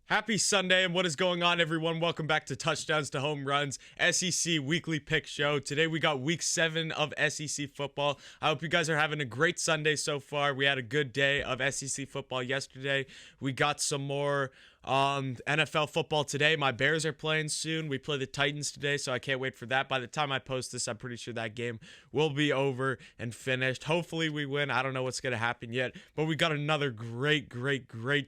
Happy Sunday, and what is going on, everyone? Welcome back to Touchdowns to Home Runs, SEC Weekly Pick Show. Today we got Week 7 of SEC football. I hope you guys are having a great Sunday so far. We had a good day of SEC football yesterday. We got some more NFL football today. My Bears are playing soon. We play the Titans today, so I can't wait for that. By the time I post this, I'm pretty sure that game will be over and finished. Hopefully we win. I don't know what's going to happen yet, but we got another great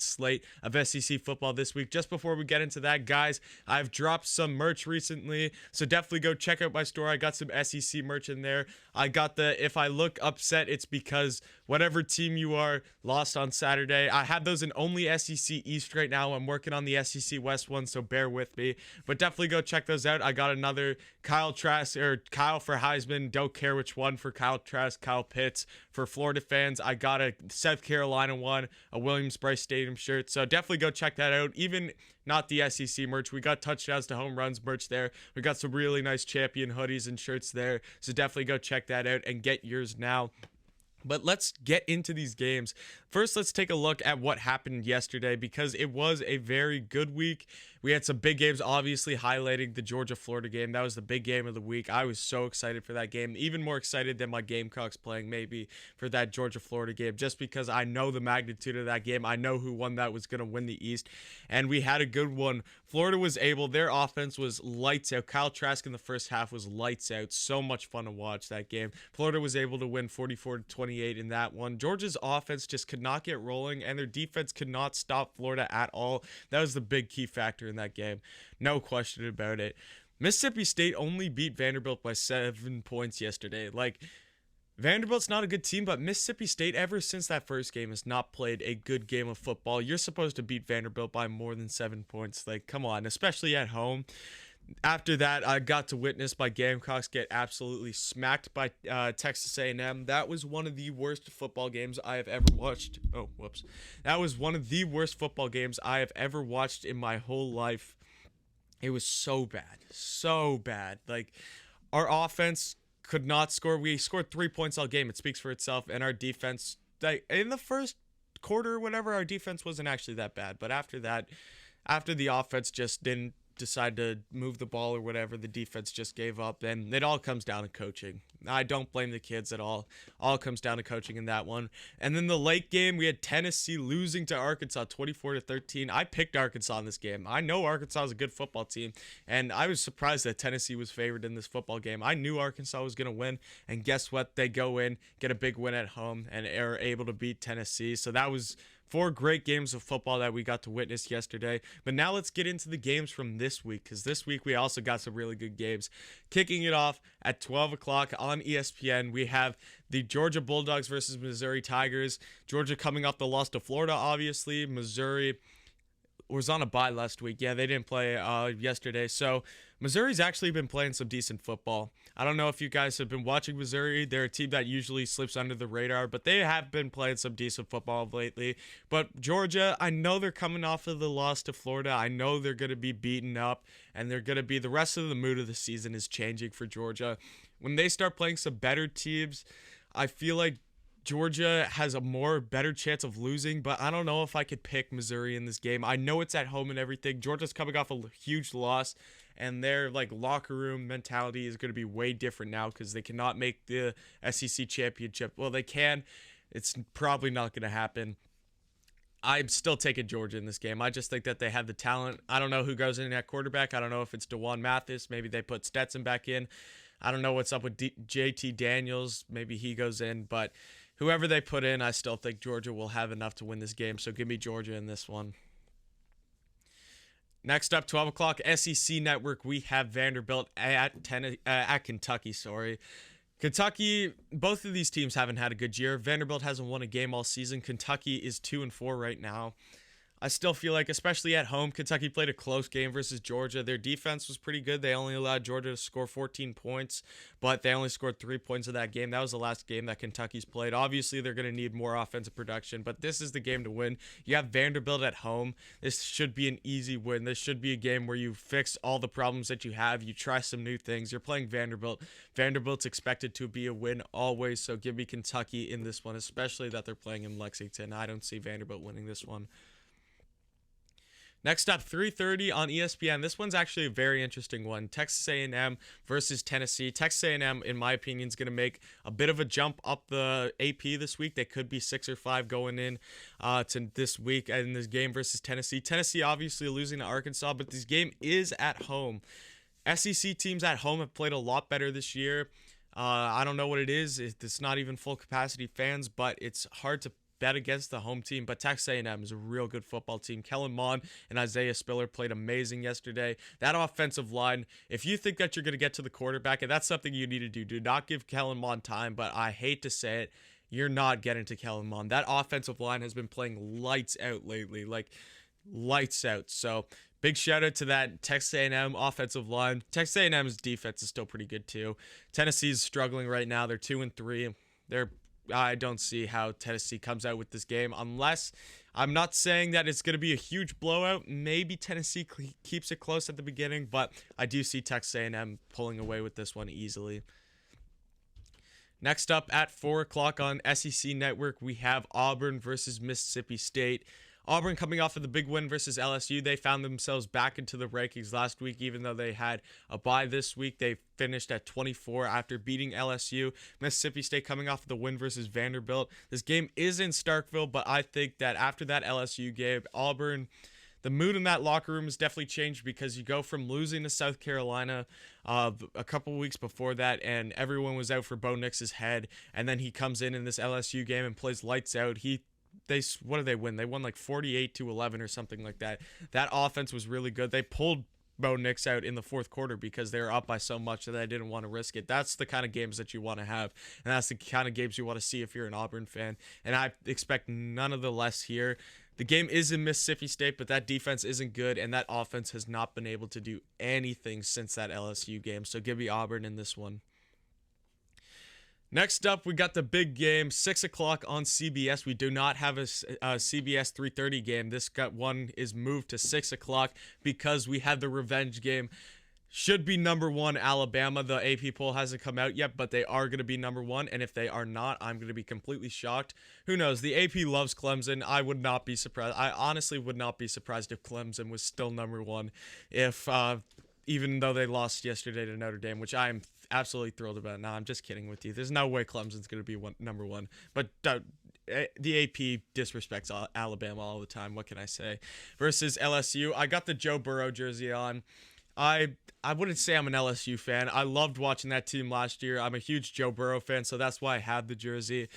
slate of SEC football this week. Just before we get into that, guys, I've dropped some merch recently, so definitely go check out my store. I got some SEC merch in there. I got the "If I look upset, it's because whatever team you are lost on Saturday." I have those in only SEC East right now. I'm working on the SEC West one, so bear with me. But definitely go check those out. I got another Kyle Trask or Kyle for Heisman. Don't care which one for Kyle Trask, Kyle Pitts. For Florida fans, I got a South Carolina one, a Williams-Brice Stadium shirt. So definitely go check that out. Even not the SEC merch, we got Touchdowns to Home Runs merch there. We got some really nice champion hoodies and shirts there. So definitely go check that out and get yours now. But let's get into these games. First, let's take a look at what happened yesterday because it was a very good week. We had some big games, obviously highlighting the Georgia-Florida game. That was the big game of the week. I was so excited for that game, even more excited than my Gamecocks playing maybe for that Georgia-Florida game, just because I know the magnitude of that game. I know who won that was going to win the East, and we had a good one. Florida was able, their offense was lights out. Kyle Trask in the first half was lights out. So much fun to watch that game. Florida was able to win 44-28 in that one. Georgia's offense just could not get rolling, and their defense could not stop Florida at all. That was the big key factor in that game. No question about it. Mississippi State only beat Vanderbilt by 7 points yesterday. Vanderbilt's not a good team, but Mississippi State, ever since that first game, has not played a good game of football. You're supposed to beat Vanderbilt by more than 7 points. Come on, especially at home. After that, I got to witness my Gamecocks get absolutely smacked by Texas A&M. That was one of the worst football games I have ever watched. Oh, whoops. That was one of the worst football games I have ever watched in my whole life. It was so bad. So bad. Our offense could not score. We scored 3 points all game. It speaks for itself. And our defense, in the first quarter or whatever, our defense wasn't actually that bad. But after that, after the offense just didn't decide to move the ball or whatever, the defense just gave up, and it all comes down to coaching. I don't blame the kids at all. All comes down to coaching in that one. And then the late game, we had Tennessee losing to Arkansas 24-13. I picked Arkansas in this game. I know Arkansas is a good football team, and I was surprised that Tennessee was favored in this football game. I knew Arkansas was going to win, and guess what? They go in, get a big win at home, and are able to beat Tennessee. So that was 4 great games of football that we got to witness yesterday. But now let's get into the games from this week, because this week we also got some really good games. Kicking it off at 12 o'clock on ESPN, we have the Georgia Bulldogs versus Missouri Tigers. Georgia coming off the loss to Florida, obviously. Missouri was on a bye last week. Yeah, they didn't play yesterday. So Missouri's actually been playing some decent football. I don't know if you guys have been watching Missouri. They're a team that usually slips under the radar, but they have been playing some decent football lately. But Georgia, I know they're coming off of the loss to Florida. I know they're going to be beaten up, and they're going to be, the rest of the mood of the season is changing for Georgia. When they start playing some better teams, I feel like Georgia has a better chance of losing, but I don't know if I could pick Missouri in this game. I know it's at home and everything. Georgia's coming off a huge loss, and their locker room mentality is going to be way different now because they cannot make the SEC championship. Well, they can. It's probably not going to happen. I'm still taking Georgia in this game. I just think that they have the talent. I don't know who goes in at quarterback. I don't know if it's DeJuan Mathis. Maybe they put Stetson back in. I don't know what's up with JT Daniels. Maybe he goes in, but whoever they put in, I still think Georgia will have enough to win this game. So give me Georgia in this one. Next up, 12 o'clock, SEC Network, we have Vanderbilt at Kentucky. Kentucky, both of these teams haven't had a good year. Vanderbilt hasn't won a game all season. Kentucky is 2-4 right now. I still feel like, especially at home, Kentucky played a close game versus Georgia. Their defense was pretty good. They only allowed Georgia to score 14 points, but they only scored 3 points in that game. That was the last game that Kentucky's played. Obviously, they're going to need more offensive production, but this is the game to win. You have Vanderbilt at home. This should be an easy win. This should be a game where you fix all the problems that you have. You try some new things. You're playing Vanderbilt. Vanderbilt's expected to be a win always, so give me Kentucky in this one, especially that they're playing in Lexington. I don't see Vanderbilt winning this one. Next up, 3:30 on ESPN. This one's actually a very interesting one. Texas A&M versus Tennessee. Texas A&M, in my opinion, is going to make a bit of a jump up the AP this week. They could be 6 or 5 going in to this week in this game versus Tennessee. Tennessee obviously losing to Arkansas, but this game is at home. SEC teams at home have played a lot better this year. I don't know what it is. It's not even full capacity fans, but it's hard to bet against the home team. But Texas A&M is a real good football team. Kellen Mond and Isaiah Spiller played amazing yesterday. That offensive line, if you think that you're going to get to the quarterback, and that's something you need to do not give Kellen Mond time, but I hate to say it, you're not getting to Kellen Mond. That offensive line has been playing lights out lately, like lights out. So big shout out to that Texas A&M offensive line. Texas A&M's defense is still pretty good too. Tennessee's struggling right now. They're 2-3. I don't see how Tennessee comes out with this game unless, I'm not saying that it's going to be a huge blowout. Maybe Tennessee keeps it close at the beginning, but I do see Texas A&M pulling away with this one easily. Next up at 4 o'clock on SEC Network, we have Auburn versus Mississippi State. Auburn coming off of the big win versus LSU. They found themselves back into the rankings last week, even though they had a bye this week. They finished at 24 after beating LSU. Mississippi State coming off of the win versus Vanderbilt. This game is in Starkville, but I think that after that LSU game, Auburn, the mood in that locker room has definitely changed because you go from losing to South Carolina a couple weeks before that, and everyone was out for Bo Nix's head, and then he comes in this LSU game and plays lights out. What did they win? They won like 48-11 or something like that. That offense was really good. They pulled Bo Nix out in the fourth quarter because they were up by so much that I didn't want to risk it. That's the kind of games that you want to have, and that's the kind of games you want to see if you're an Auburn fan, and I expect none of the less here. The game is in Mississippi State, but that defense isn't good, and that offense has not been able to do anything since that LSU game, so give me Auburn in this one. Next up, we got the big game, 6 o'clock on CBS. We do not have a CBS 3:30 game. This one is moved to 6 o'clock because we had the revenge game. Should be number 1, Alabama. The AP poll hasn't come out yet, but they are going to be number 1. And if they are not, I'm going to be completely shocked. Who knows? The AP loves Clemson. I would not be surprised. I honestly would not be surprised if Clemson was still number 1, even though they lost yesterday to Notre Dame, which I am absolutely thrilled about. No, I'm just kidding with you. There's no way Clemson's going to be number 1. But the AP disrespects Alabama all the time. What can I say? Versus LSU, I got the Joe Burrow jersey on. I wouldn't say I'm an LSU fan. I loved watching that team last year. I'm a huge Joe Burrow fan, so that's why I have the jersey.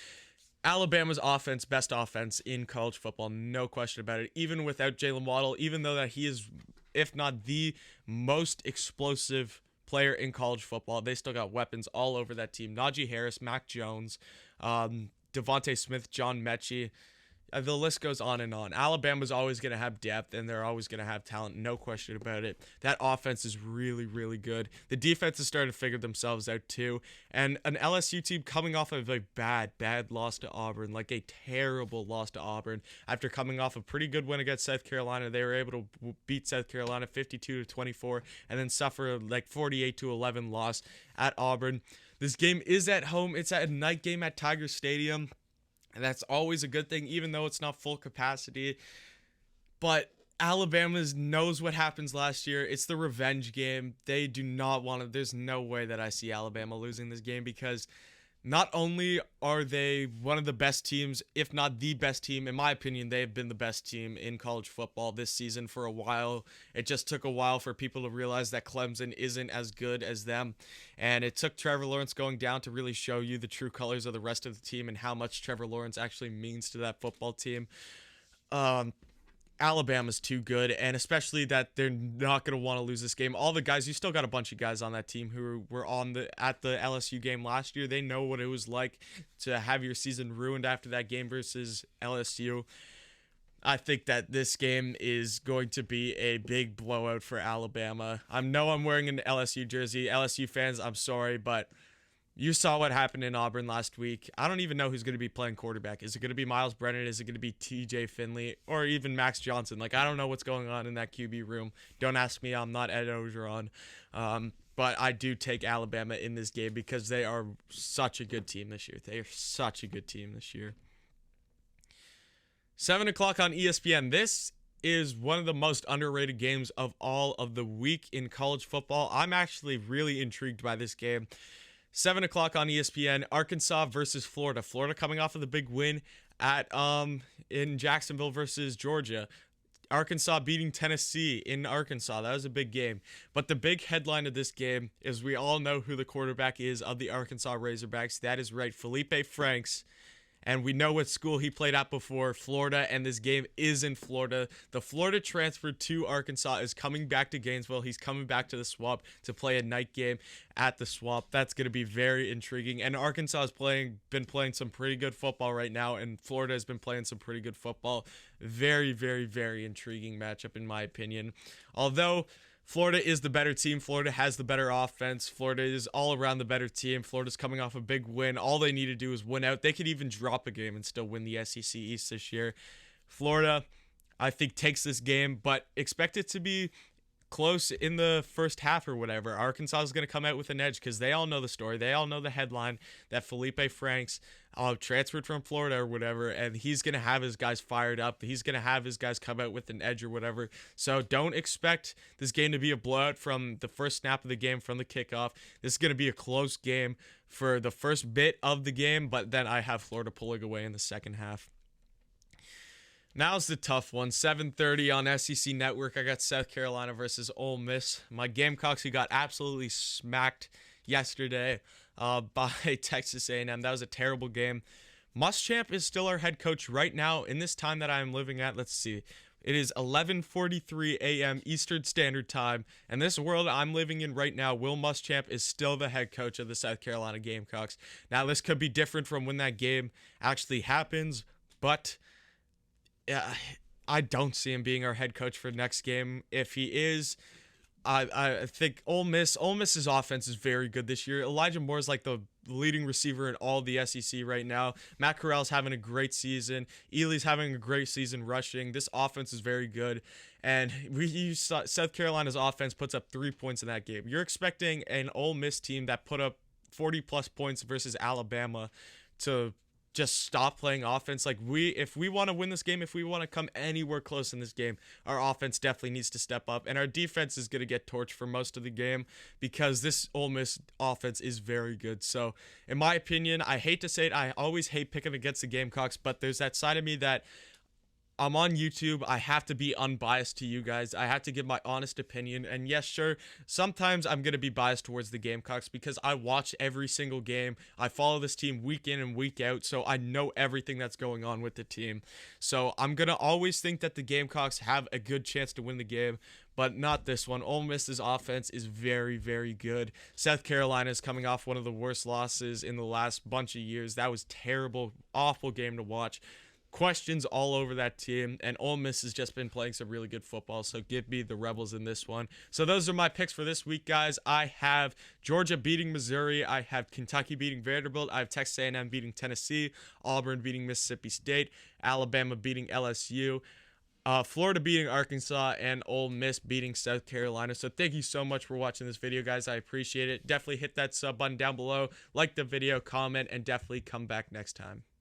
Alabama's offense, best offense in college football, no question about it. Even without Jalen Waddle, even though that he is, if not the most explosive player in college football, they still got weapons all over that team. Najee Harris, Mac Jones, Devontae Smith, John Mechie. The list goes on and on. Alabama's always going to have depth, and they're always going to have talent, no question about it. That offense is really, really good. The defense is starting to figure themselves out too. And an LSU team coming off of a bad loss to Auburn, like a terrible loss to Auburn. After coming off a pretty good win against South Carolina, they were able to beat South Carolina 52-24, and then suffer like 48-11 loss at Auburn. This game is at home. It's at a night game at Tiger Stadium. And that's always a good thing, even though it's not full capacity. But Alabama knows what happens last year. It's the revenge game. They do not want to. There's no way that I see Alabama losing this game because not only are they one of the best teams, if not the best team, in my opinion, they have been the best team in college football this season for a while. It just took a while for people to realize that Clemson isn't as good as them. And it took Trevor Lawrence going down to really show you the true colors of the rest of the team and how much Trevor Lawrence actually means to that football team. Alabama's too good, and especially that they're not going to want to lose this game. All the guys, you still got a bunch of guys on that team who were at the LSU game last year. They know what it was like to have your season ruined after that game versus LSU. I think that this game is going to be a big blowout for Alabama. I know I'm wearing an LSU jersey. LSU fans, I'm sorry, but you saw what happened in Auburn last week. I don't even know who's going to be playing quarterback. Is it going to be Miles Brennan? Is it going to be TJ Finley? Or even Max Johnson? Like, I don't know what's going on in that QB room. Don't ask me. I'm not Ed Ogeron. But I do take Alabama in this game because they are such a good team this year. They are such a good team this year. 7 o'clock on ESPN. This is one of the most underrated games of all of the week in college football. I'm actually really intrigued by this game. 7 o'clock on ESPN, Arkansas versus Florida. Florida coming off of the big win at in Jacksonville versus Georgia. Arkansas beating Tennessee in Arkansas. That was a big game. But the big headline of this game is we all know who the quarterback is of the Arkansas Razorbacks. That is right, Felipe Franks. And we know what school he played at before, Florida, and this game is in Florida. The Florida transfer to Arkansas is coming back to Gainesville. He's coming back to the Swamp to play a night game at the Swamp. That's going to be very intriguing. And Arkansas has been playing some pretty good football right now, and Florida has been playing some pretty good football. Very, very, very intriguing matchup in my opinion. Although Florida is the better team. Florida has the better offense. Florida is all around the better team. Florida's coming off a big win. All they need to do is win out. They could even drop a game and still win the SEC East this year. Florida, I think, takes this game, but expect it to be close in the first half or whatever. Arkansas is going to come out with an edge because they all know the story. They all know the headline that Felipe Franks transferred from Florida or whatever, and he's going to have his guys fired up. He's going to have his guys come out with an edge or whatever. So don't expect this game to be a blowout from the first snap of the game, from the kickoff. This is going to be a close game for the first bit of the game, but then I have Florida pulling away in the second half. Now's the tough one. 7:30 on SEC Network. I got South Carolina versus Ole Miss. My Gamecocks, who got absolutely smacked yesterday by Texas A&M. That was a terrible game. Muschamp is still our head coach right now in this time that I'm living at. Let's see. It is 11:43 a.m. Eastern Standard Time. And this world I'm living in right now, Will Muschamp is still the head coach of the South Carolina Gamecocks. Now, this could be different from when that game actually happens, but I don't see him being our head coach for the next game. If he is, I think Ole Miss's offense is very good this year. Elijah Moore is like the leading receiver in all the SEC right now. Matt Corral's having a great season. Ely's having a great season rushing. This offense is very good. And South Carolina's offense puts up 3 points in that game. You're expecting an Ole Miss team that put up 40-plus points versus Alabama to just stop playing offense. Like, if we want to win this game, if we want to come anywhere close in this game, our offense definitely needs to step up, and our defense is going to get torched for most of the game because this Ole Miss offense is very good. So in my opinion, I hate to say it, I always hate picking against the Gamecocks, but there's that side of me that I'm on YouTube. I have to be unbiased to you guys. I have to give my honest opinion. And yes, sure, sometimes I'm going to be biased towards the Gamecocks because I watch every single game. I follow this team week in and week out, so I know everything that's going on with the team. So I'm going to always think that the Gamecocks have a good chance to win the game, but not this one. Ole Miss's offense is very, very good. South Carolina is coming off one of the worst losses in the last bunch of years. That was terrible, awful game to watch. Questions all over that team, and Ole Miss has just been playing some really good football, so give me the Rebels in this one. So those are my picks for this week, guys. I have Georgia beating Missouri. I have Kentucky beating Vanderbilt. I have Texas A&M beating Tennessee. Auburn beating Mississippi State. Alabama beating LSU. Florida beating Arkansas, and Ole Miss beating South Carolina. So thank you so much for watching this video, guys. I appreciate it. Definitely hit that sub button down below, like the video, comment, and definitely come back next time.